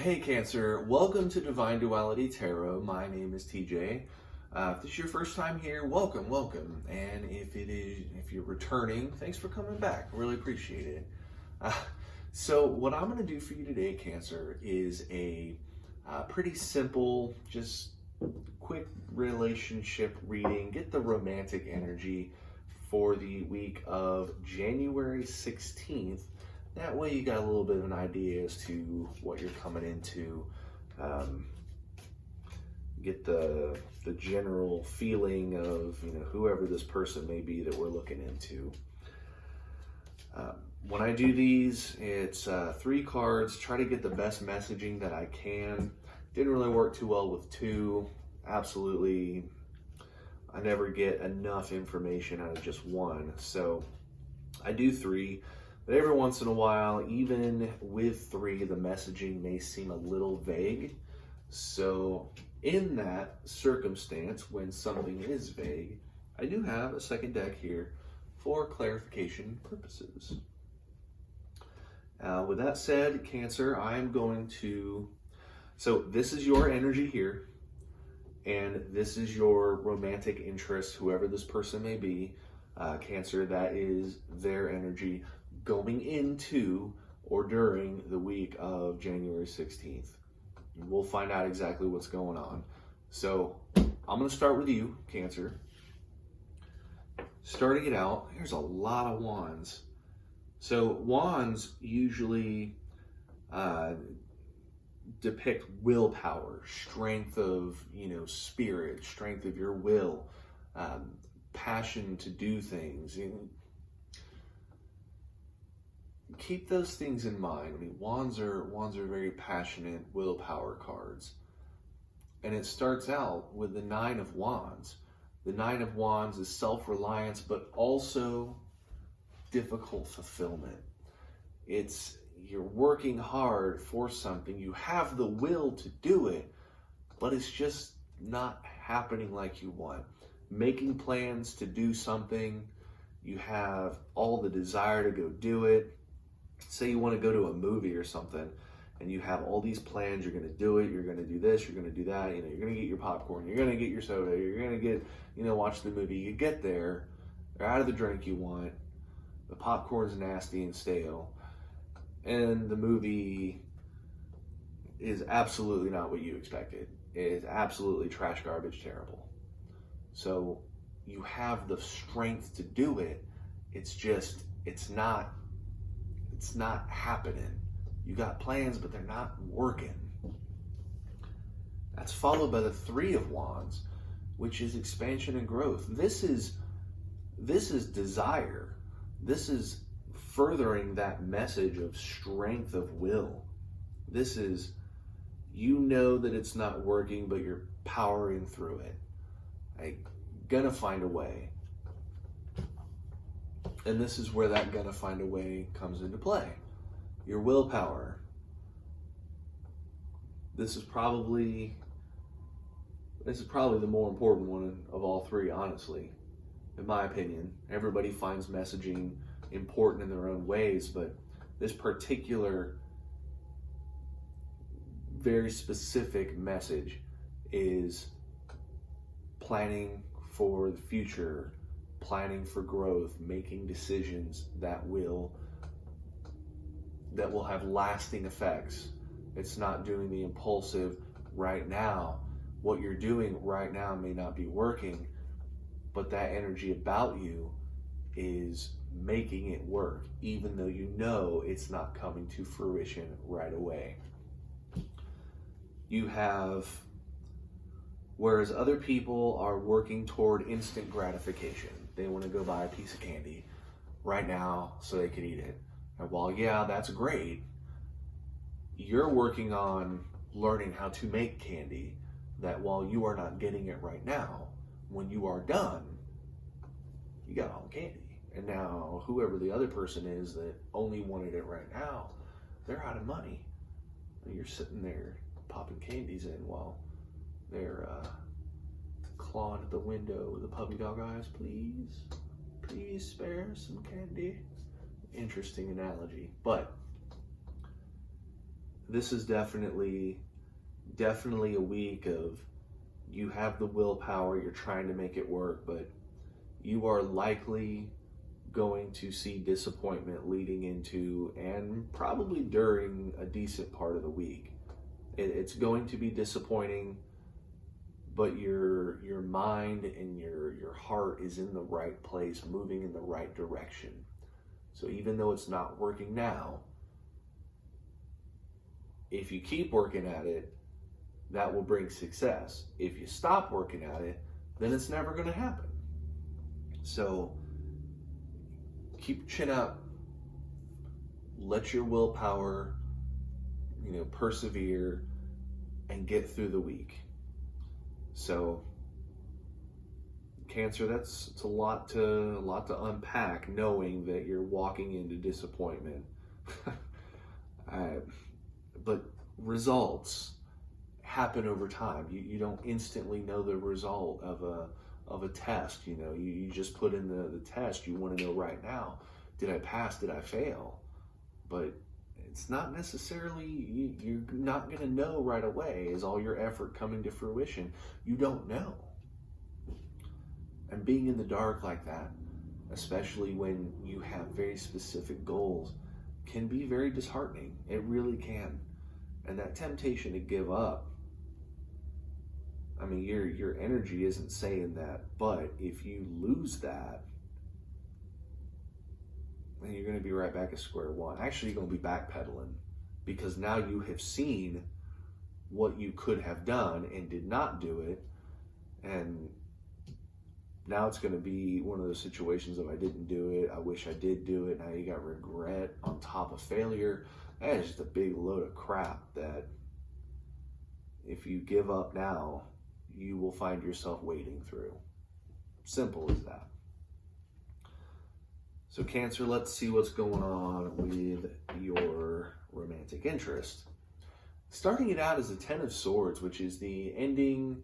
Hey Cancer, welcome to Divine Duality Tarot. My name is TJ. If this is your first time here, welcome. And if you're returning, thanks for coming back. Really appreciate it. So what I'm going to do for you today, Cancer, is a pretty simple, just quick relationship reading. Get the romantic energy for the week of January 16th. That way you got a little bit of an idea as to what you're coming into. Get the general feeling of, whoever this person may be that we're looking into. When I do these, it's 3 cards. Try to get the best messaging that I can. Didn't really work too well with 2. Absolutely, I never get enough information out of just 1. So I do 3. But every once in a while, even with 3, the messaging may seem a little vague. So in that circumstance, when something is vague, I do have a second deck here for clarification purposes. With that said, Cancer, I am going to... So this is your energy here, and this is your romantic interest, whoever this person may be. Cancer, that is their energy going into or during the week of January 16th. We'll find out exactly what's going on. So I'm going to start with you, Cancer. Starting it out, here's a lot of wands. So wands usually depict willpower, strength of, spirit, strength of your will, passion to do things. Keep those things in mind. I mean, wands are very passionate willpower cards. And it starts out with the 9 of Wands. The 9 of Wands is self-reliance, but also difficult fulfillment. It's you're working hard for something. You have the will to do it, but it's just not happening like you want. Making plans to do something, you have all the desire to go do it. Say you want to go to a movie or something, and you have all these plans. You're going to do it. You're going to do this. You're going to do that. You're going to get your popcorn. You're going to get your soda. You're going to get, watch the movie. You get there. They're out of the drink you want. The popcorn's nasty and stale. And the movie is absolutely not what you expected. It is absolutely trash, garbage, terrible. So you have the strength to do it. It's just, it's not happening. You got plans, but they're not working. That's followed by the 3 of Wands, which is expansion and growth. This is desire. This is furthering that message of strength of will. This is, that it's not working, but you're powering through it. Gonna find a way. And this is where that gonna find a way comes into play. Your willpower. This is probably the more important one of all 3, honestly, in my opinion. Everybody finds messaging important in their own ways, but this particular very specific message is planning for the future, planning for growth, making decisions that will have lasting effects. It's not doing the impulsive right now. What you're doing right now may not be working, but that energy about you is making it work, even though it's not coming to fruition right away. You have, whereas other people are working toward instant gratification. They want to go buy a piece of candy right now so they can eat it. And while, yeah, that's great, you're working on learning how to make candy that while you are not getting it right now, when you are done, you got all the candy. And now whoever the other person is that only wanted it right now, they're out of money. And you're sitting there popping candies in while they're clawing at the window with the puppy dog eyes. Please spare some candy. Interesting analogy, but this is definitely a week of you have the willpower, you're trying to make it work, but you are likely going to see disappointment leading into and probably during a decent part of the week. It's going to be disappointing, but your mind and your heart is in the right place, moving in the right direction. So even though it's not working now, if you keep working at it, that will bring success. If you stop working at it, then it's never going to happen. So keep your chin up, let your willpower, persevere and get through the week. So Cancer, it's a lot to unpack, knowing that you're walking into disappointment. But results happen over time. You don't instantly know the result of a test. You just put in the test. You want to know right now, did I pass? Did I fail? But it's not necessarily, you're not going to know right away. Is all your effort coming to fruition? You don't know. And being in the dark like that, especially when you have very specific goals, can be very disheartening. It really can. And that temptation to give up, I mean, your energy isn't saying that, but if you lose that, then you're going to be right back at square one. Actually, you're going to be backpedaling, because now you have seen what you could have done and did not do it. And now it's going to be one of those situations of, I didn't do it, I wish I did do it. Now you got regret on top of failure. That is just a big load of crap that if you give up now, you will find yourself wading through. Simple as that. So Cancer, let's see what's going on with your romantic interest. Starting it out as a Ten of Swords, which is the ending,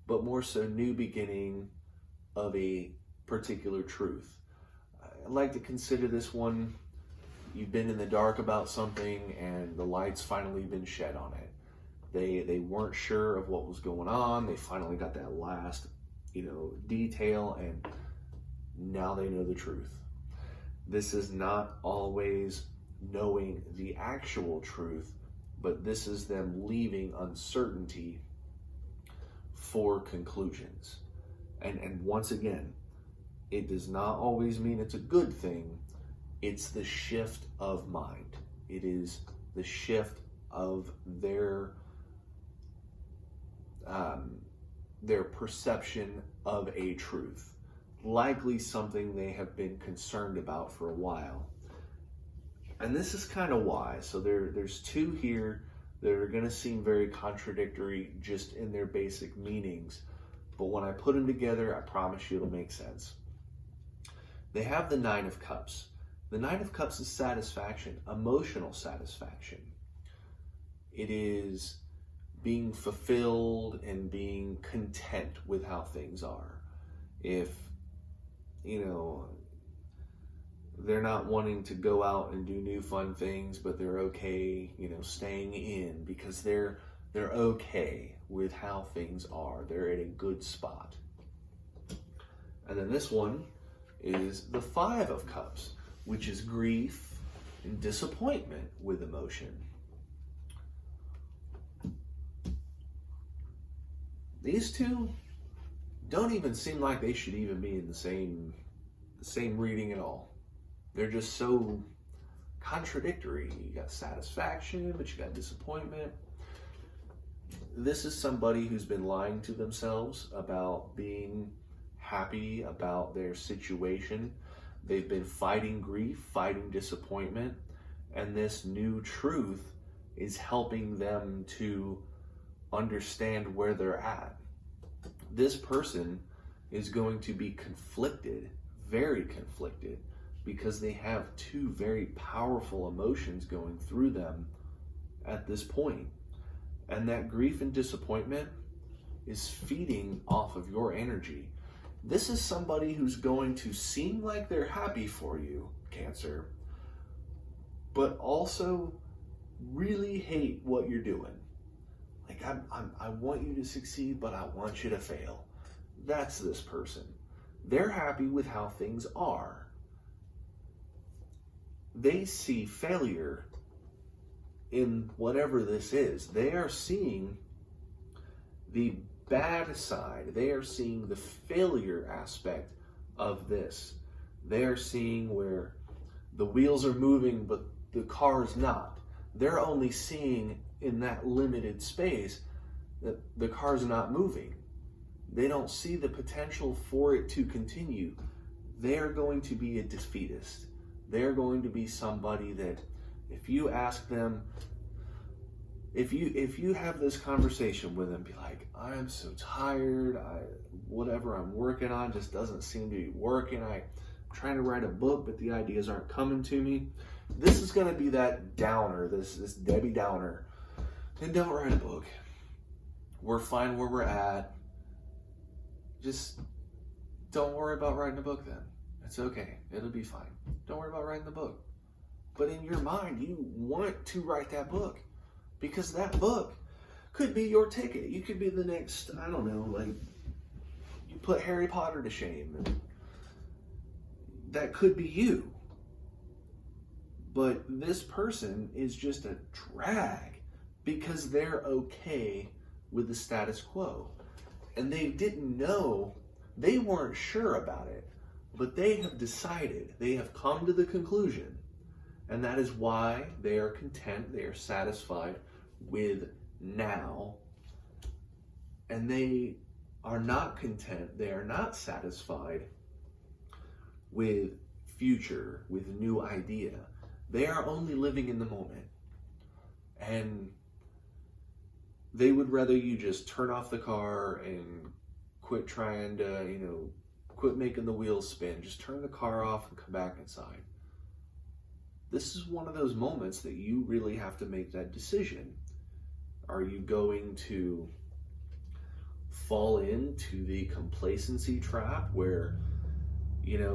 but more so new beginning of a particular truth. I like to consider this one, you've been in the dark about something and the light's finally been shed on it. They weren't sure of what was going on. They finally got that last, detail, and now they know the truth. This is not always knowing the actual truth, but this is them leaving uncertainty for conclusions. And once again, it does not always mean it's a good thing. It's the shift of mind. It is the shift of their perception of a truth. Likely something they have been concerned about for a while. And this is kind of why. So there's two here that are going to seem very contradictory just in their basic meanings. But when I put them together, I promise you it'll make sense. They have the Nine of Cups. The Nine of Cups is satisfaction, emotional satisfaction. It is being fulfilled and being content with how things are. If, they're not wanting to go out and do new fun things, but they're okay, staying in because they're okay with how things are. They're at a good spot. And then this one is the Five of Cups, which is grief and disappointment with emotion. These two don't even seem like they should even be in the same reading at all. They're just so contradictory. You got satisfaction, but you got disappointment. This is somebody who's been lying to themselves about being happy about their situation. They've been fighting grief, fighting disappointment, and this new truth is helping them to understand where they're at. This person is going to be conflicted, very conflicted, because they have two very powerful emotions going through them at this point. And that grief and disappointment is feeding off of your energy. This is somebody who's going to seem like they're happy for you, Cancer, but also really hate what you're doing. Like, I want you to succeed, but I want you to fail. That's this person. They're happy with how things are. They see failure in whatever this is. They are seeing the bad side. They are seeing the failure aspect of this. They are seeing where the wheels are moving, but the car is not. They're only seeing in that limited space that the car's not moving. They don't see the potential for it to continue. They're going to be a defeatist. They're going to be somebody that if you ask them, if you have this conversation with them, be like, I'm so tired, whatever I'm working on just doesn't seem to be working. I'm trying to write a book, but the ideas aren't coming to me. This is going to be that downer, this Debbie Downer. Then don't write a book. We're fine where we're at. Just don't worry about writing a book then. It's okay. It'll be fine. Don't worry about writing the book. But in your mind, you want to write that book because that book could be your ticket. You could be the next, I don't know, like you put Harry Potter to shame. And that could be you. But this person is just a drag because they're okay with the status quo. And they didn't know, they weren't sure about it, but they have decided, they have come to the conclusion, and that is why they are content, they are satisfied with now, and they are not content, they are not satisfied with future, with new idea. They are only living in the moment. And they would rather you just turn off the car and quit trying to, quit making the wheels spin. Just turn the car off and come back inside. This is one of those moments that you really have to make that decision. Are you going to fall into the complacency trap where,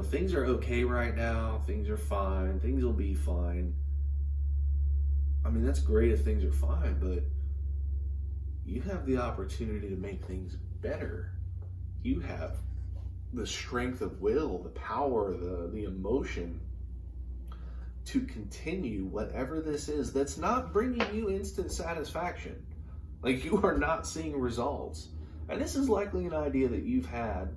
things are okay right now, things are fine, things will be fine. I mean, that's great if things are fine, but you have the opportunity to make things better. You have the strength of will, the power, the emotion to continue whatever this is that's not bringing you instant satisfaction. Like, you are not seeing results. And this is likely an idea that you've had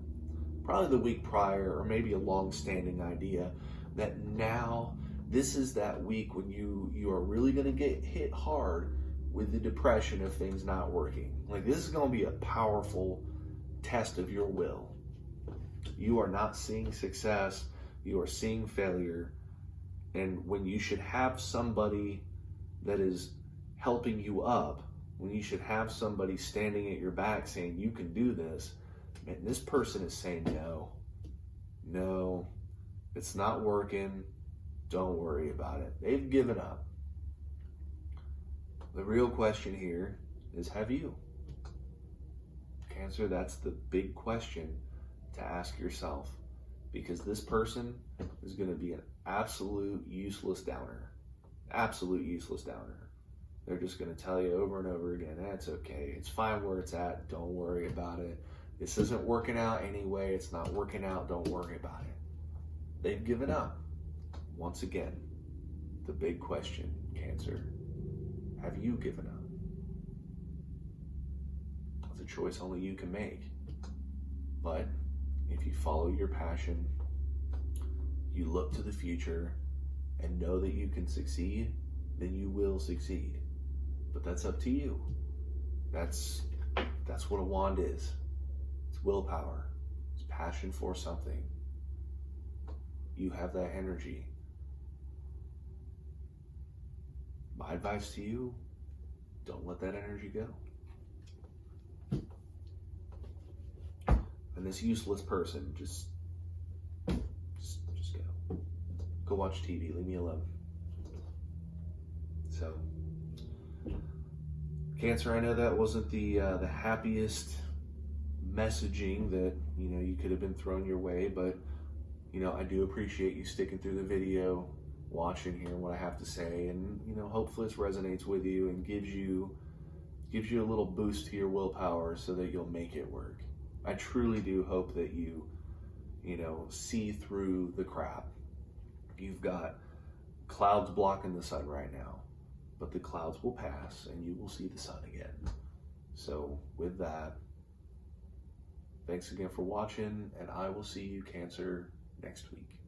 probably the week prior, or maybe a long-standing idea that now this is that week when you are really going to get hit hard with the depression of things not working. Like, this is going to be a powerful test of your will. You are not seeing success, you are seeing failure, and when you should have somebody that is helping you up, when you should have somebody standing at your back saying, you can do this, and this person is saying, no, it's not working, don't worry about it. They've given up. The real question here is, have you? Cancer, that's the big question to ask yourself, because this person is going to be an absolute useless downer. Absolute useless downer. They're just going to tell you over and over again, that's okay, it's fine where it's at, don't worry about it. This isn't working out anyway, it's not working out, don't worry about it. They've given up. Once again, the big question, Cancer, have you given up? It's a choice only you can make. But if you follow your passion, you look to the future and know that you can succeed, then you will succeed. But that's up to you. That's what a wand is. It's willpower. It's passion for something. You have that energy. My advice to you, don't let that energy go. And this useless person, just go. Go watch TV, leave me alone. So, Cancer, I know that wasn't the happiest messaging that, you could have been thrown your way, but, I do appreciate you sticking through the video, watch and hearing what I have to say, and you know, hopefully this resonates with you and gives you a little boost to your willpower so that you'll make it work. I truly do hope that you know, see through the crap. You've got clouds blocking the sun right now, but the clouds will pass and you will see the sun again. So with that, thanks again for watching, and I will see you, Cancer, next week.